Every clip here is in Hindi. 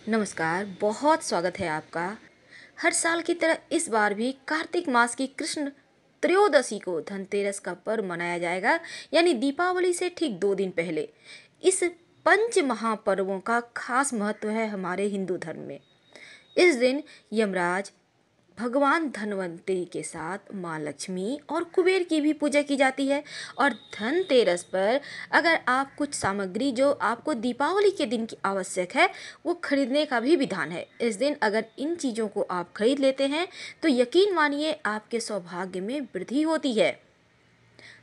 नमस्कार, बहुत स्वागत है आपका। हर साल की तरह इस बार भी कार्तिक मास की कृष्ण त्रयोदशी को धनतेरस का पर्व मनाया जाएगा, यानी दीपावली से ठीक 2 दिन पहले। इस पंच महापर्वों का खास महत्व है हमारे हिंदू धर्म में। इस दिन यमराज, भगवान धनवंतरी के साथ माँ लक्ष्मी और कुबेर की भी पूजा की जाती है। और धनतेरस पर अगर आप कुछ सामग्री जो आपको दीपावली के दिन की आवश्यक है वो खरीदने का भी विधान है। इस दिन अगर इन चीज़ों को आप खरीद लेते हैं तो यकीन मानिए आपके सौभाग्य में वृद्धि होती है।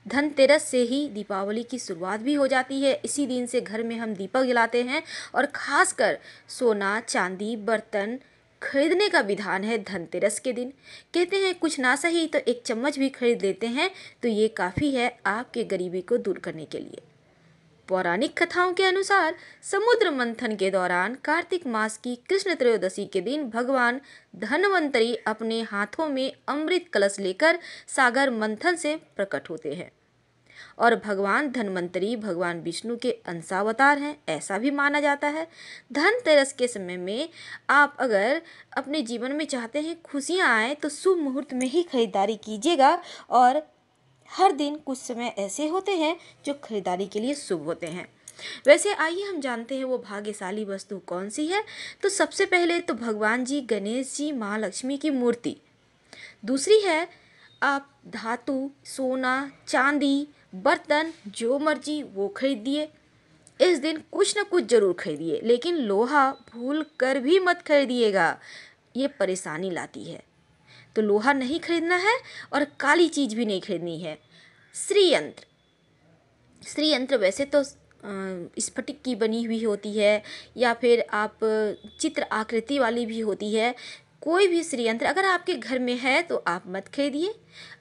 धनतेरस से ही दीपावली की शुरुआत भी हो जाती है। इसी दिन से घर में हम दीपक जलाते हैं और खासकर सोना चांदी बर्तन खरीदने का विधान है धनतेरस के दिन। कहते हैं कुछ ना सही तो एक चम्मच भी खरीद लेते हैं तो ये काफ़ी है आपके गरीबी को दूर करने के लिए। पौराणिक कथाओं के अनुसार समुद्र मंथन के दौरान कार्तिक मास की कृष्ण त्रयोदशी के दिन भगवान धनवंतरी अपने हाथों में अमृत कलश लेकर सागर मंथन से प्रकट होते हैं। और भगवान धनवंतरी भगवान विष्णु के अंशावतार हैं, ऐसा भी माना जाता है। धनतेरस के समय में आप अगर अपने जीवन में चाहते हैं खुशियाँ आए तो शुभ मुहूर्त में ही खरीदारी कीजिएगा। और हर दिन कुछ समय ऐसे होते हैं जो खरीदारी के लिए शुभ होते हैं। वैसे आइए हम जानते हैं वो भाग्यशाली वस्तु कौन सी है। तो सबसे पहले तो भगवान जी गणेश जी माँ लक्ष्मी की मूर्ति। दूसरी है आप धातु सोना चांदी बर्तन जो मर्जी वो खरीदिए। इस दिन कुछ न कुछ जरूर खरीदिए, लेकिन लोहा भूल कर भी मत खरीदिएगा, ये परेशानी लाती है। तो लोहा नहीं खरीदना है और काली चीज़ भी नहीं खरीदनी है। श्री यंत्र, श्री यंत्र वैसे तो स्फटिक की बनी हुई होती है या फिर आप चित्र आकृति वाली भी होती है। कोई भी श्री यंत्र अगर आपके घर में है तो आप मत खरीदिए,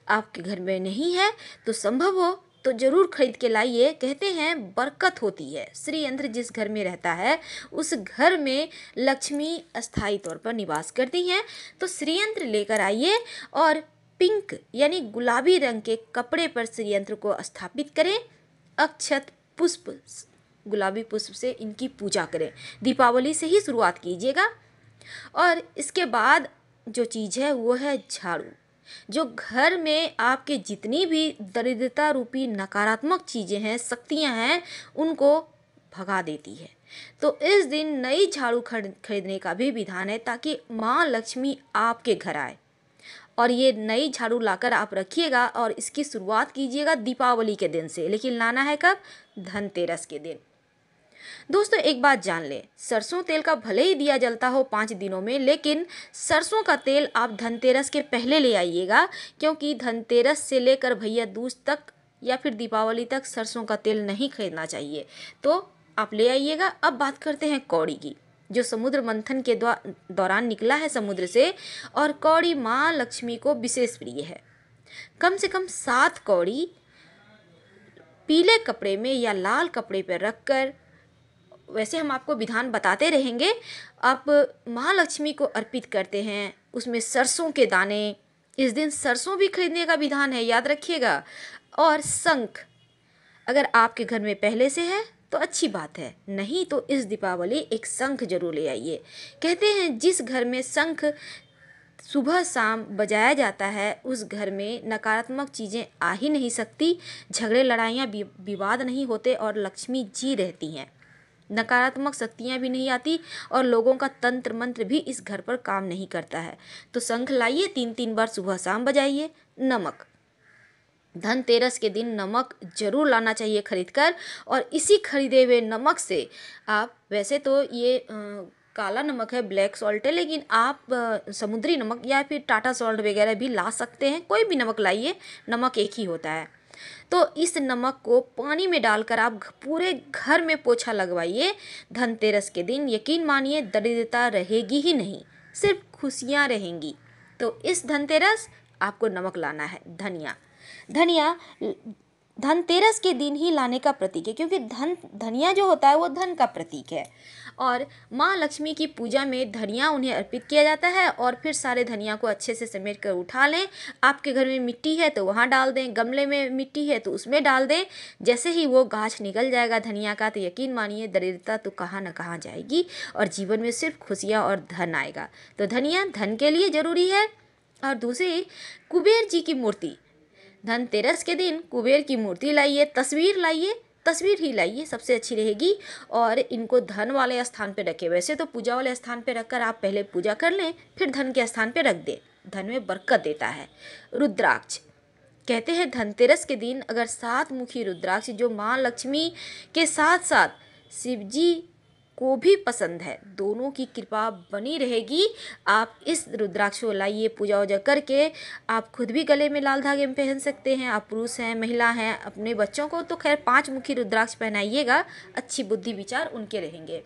आपके घर में नहीं है तो संभव हो तो जरूर खरीद के लाइए। कहते हैं बरकत होती है। श्री यंत्र जिस घर में रहता है उस घर में लक्ष्मी अस्थायी तौर पर निवास करती हैं। तो श्री यंत्र लेकर आइए और पिंक यानी गुलाबी रंग के कपड़े पर श्री यंत्र को स्थापित करें। अक्षत पुष्प गुलाबी पुष्प से इनकी पूजा करें। दीपावली से ही शुरुआत कीजिएगा। और इसके बाद जो चीज़ है वो है झाड़ू, जो घर में आपके जितनी भी दरिद्रता रूपी नकारात्मक चीज़ें हैं शक्तियां हैं उनको भगा देती है। तो इस दिन नई झाड़ू खरीदने का भी विधान है ताकि माँ लक्ष्मी आपके घर आए। और ये नई झाड़ू लाकर आप रखिएगा और इसकी शुरुआत कीजिएगा दीपावली के दिन से, लेकिन लाना है कब? धनतेरस के दिन। दोस्तों एक बात जान लें, सरसों तेल का भले ही दिया जलता हो 5 दिनों में, लेकिन सरसों का तेल आप धनतेरस के पहले ले आइएगा, क्योंकि धनतेरस से लेकर भैया दूज तक या फिर दीपावली तक सरसों का तेल नहीं खरीदना चाहिए। तो आप ले आइएगा। अब बात करते हैं कौड़ी की, जो समुद्र मंथन के दौरान निकला है समुद्र से। और कौड़ी माँ लक्ष्मी को विशेष प्रिय है। कम से कम 7 कौड़ी पीले कपड़े में या लाल कपड़े पर रखकर, वैसे हम आपको विधान बताते रहेंगे, आप महालक्ष्मी को अर्पित करते हैं। उसमें सरसों के दाने, इस दिन सरसों भी खरीदने का विधान है, याद रखिएगा। और शंख अगर आपके घर में पहले से है तो अच्छी बात है, नहीं तो इस दीपावली एक शंख जरूर ले आइए। कहते हैं जिस घर में शंख सुबह शाम बजाया जाता है उस घर में नकारात्मक चीज़ें आ ही नहीं सकती, झगड़े लड़ाइयाँ विवाद नहीं होते और लक्ष्मी जी रहती हैं। नकारात्मक शक्तियाँ भी नहीं आती और लोगों का तंत्र मंत्र भी इस घर पर काम नहीं करता है। तो शंख लाइए, 3-3 बार सुबह शाम बजाइए। नमक, धनतेरस के दिन नमक जरूर लाना चाहिए खरीदकर। और इसी खरीदे हुए नमक से आप, वैसे तो ये काला नमक है, ब्लैक सॉल्ट है, लेकिन आप समुद्री नमक या फिर टाटा सॉल्ट वगैरह भी ला सकते हैं। कोई भी नमक लाइए, नमक एक ही होता है। तो इस नमक को पानी में डालकर आप पूरे घर में पोछा लगवाइए धनतेरस के दिन। यकीन मानिए दरिद्रता रहेगी ही नहीं, सिर्फ खुशियाँ रहेंगी। तो इस धनतेरस आपको नमक लाना है। धनिया, धनिया धनतेरस के दिन ही लाने का प्रतीक है, क्योंकि धनिया जो होता है वो धन का प्रतीक है। और माँ लक्ष्मी की पूजा में धनिया उन्हें अर्पित किया जाता है और फिर सारे धनिया को अच्छे से समेट कर उठा लें। आपके घर में मिट्टी है तो वहाँ डाल दें, गमले में मिट्टी है तो उसमें डाल दें। जैसे ही वो गाछ निकल जाएगा धनिया का, तो यकीन मानिए दरिद्रता तो कहाँ न कहाँ जाएगी और जीवन में सिर्फ खुशियाँ और धन आएगा। तो धनिया धन के लिए ज़रूरी है। और दूसरी, कुबेर जी की मूर्ति। धनतेरस के दिन कुबेर की मूर्ति लाइए, तस्वीर ही लाइए, सबसे अच्छी रहेगी। और इनको धन वाले स्थान पे रखें। वैसे तो पूजा वाले स्थान पे रखकर आप पहले पूजा कर लें, फिर धन के स्थान पे रख दें। धन में बरकत देता है। रुद्राक्ष, कहते हैं धनतेरस के दिन अगर 7 मुखी रुद्राक्ष, जो माँ लक्ष्मी के साथ साथ शिव जी को भी पसंद है, दोनों की कृपा बनी रहेगी। आप इस रुद्राक्ष को लाइए, पूजा वूजा करके आप खुद भी गले में लाल धागे में पहन सकते हैं। आप पुरुष हैं, महिला हैं, अपने बच्चों को तो खैर 5 मुखी रुद्राक्ष पहनाइएगा, अच्छी बुद्धि विचार उनके रहेंगे।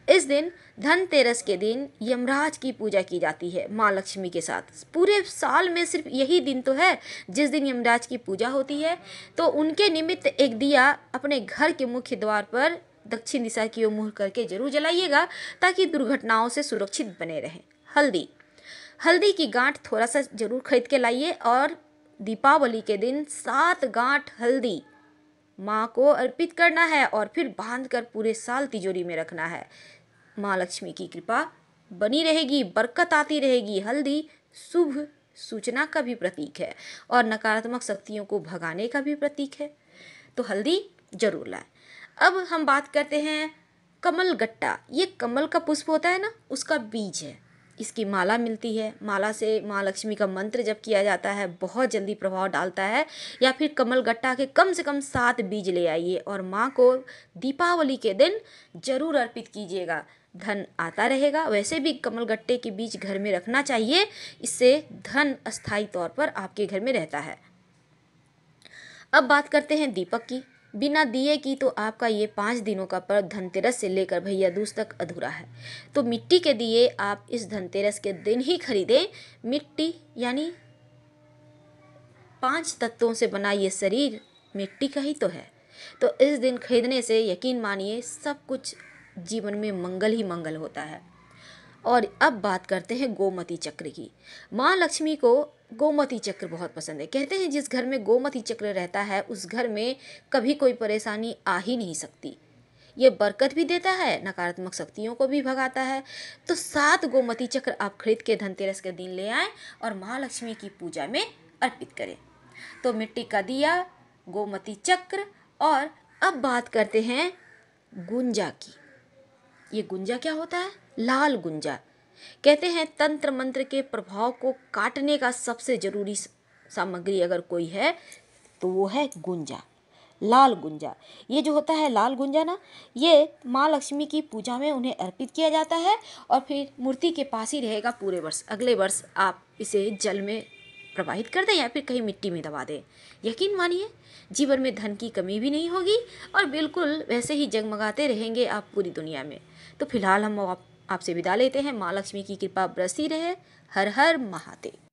इस दिन धनतेरस के दिन यमराज की पूजा की जाती है माँ लक्ष्मी के साथ। पूरे साल में सिर्फ यही दिन तो है जिस दिन यमराज की पूजा होती है। तो उनके निमित्त एक दिया अपने घर के मुख्य द्वार पर दक्षिण दिशा की ओर मुड़ करके जरूर जलाइएगा, ताकि दुर्घटनाओं से सुरक्षित बने रहें। हल्दी की गांठ थोड़ा सा जरूर खरीद के लाइए और दीपावली के दिन 7 गांठ हल्दी माँ को अर्पित करना है और फिर बांधकर पूरे साल तिजोरी में रखना है। माँ लक्ष्मी की कृपा बनी रहेगी, बरकत आती रहेगी। हल्दी शुभ सूचना का भी प्रतीक है और नकारात्मक शक्तियों को भगाने का भी प्रतीक है। तो हल्दी जरूर लाएं। अब हम बात करते हैं कमल गट्टा। ये कमल का पुष्प होता है ना, उसका बीज है। इसकी माला मिलती है। माला से माँ लक्ष्मी का मंत्र जप किया जाता है, बहुत जल्दी प्रभाव डालता है। या फिर कमल गट्टा के कम से कम 7 बीज ले आइए और माँ को दीपावली के दिन जरूर अर्पित कीजिएगा, धन आता रहेगा। वैसे भी कमल गट्टे के बीज घर में रखना चाहिए, इससे धन अस्थायी तौर पर आपके घर में रहता है। अब बात करते हैं दीपक की। बिना दिए की तो आपका ये 5 दिनों का पर्व धनतेरस से लेकर भैया दूज तक अधूरा है। तो मिट्टी के दिए आप इस धनतेरस के दिन ही खरीदें। मिट्टी यानी 5 तत्वों से बना ये शरीर मिट्टी का ही तो है। तो इस दिन खरीदने से यकीन मानिए सब कुछ जीवन में मंगल ही मंगल होता है। और अब बात करते हैं गोमती चक्र की। माँ लक्ष्मी को गोमती चक्र बहुत पसंद है। कहते हैं जिस घर में गोमती चक्र रहता है उस घर में कभी कोई परेशानी आ ही नहीं सकती। ये बरकत भी देता है, नकारात्मक शक्तियों को भी भगाता है। तो 7 गोमती चक्र आप खरीद के धनतेरस के दिन ले आएं और माँ लक्ष्मी की पूजा में अर्पित करें। तो मिट्टी का दिया, गोमती चक्र। और अब बात करते हैं गुंजा की। ये गुंजा क्या होता है? लाल गुंजा। कहते हैं तंत्र मंत्र के प्रभाव को काटने का सबसे जरूरी सामग्री अगर कोई है तो वो है गुंजा, लाल गुंजा। ये जो होता है लाल गुंजा ना, ये माँ लक्ष्मी की पूजा में उन्हें अर्पित किया जाता है और फिर मूर्ति के पास ही रहेगा पूरे वर्ष। अगले वर्ष आप इसे जल में प्रवाहित कर दें या फिर कहीं मिट्टी में दबा दें। यकीन मानिए जीवन में धन की कमी भी नहीं होगी और बिल्कुल वैसे ही जगमगाते रहेंगे आप पूरी दुनिया में। तो फिलहाल हम आपसे विदा लेते हैं। माँ लक्ष्मी की कृपा बरसती रहे। हर हर महादेव।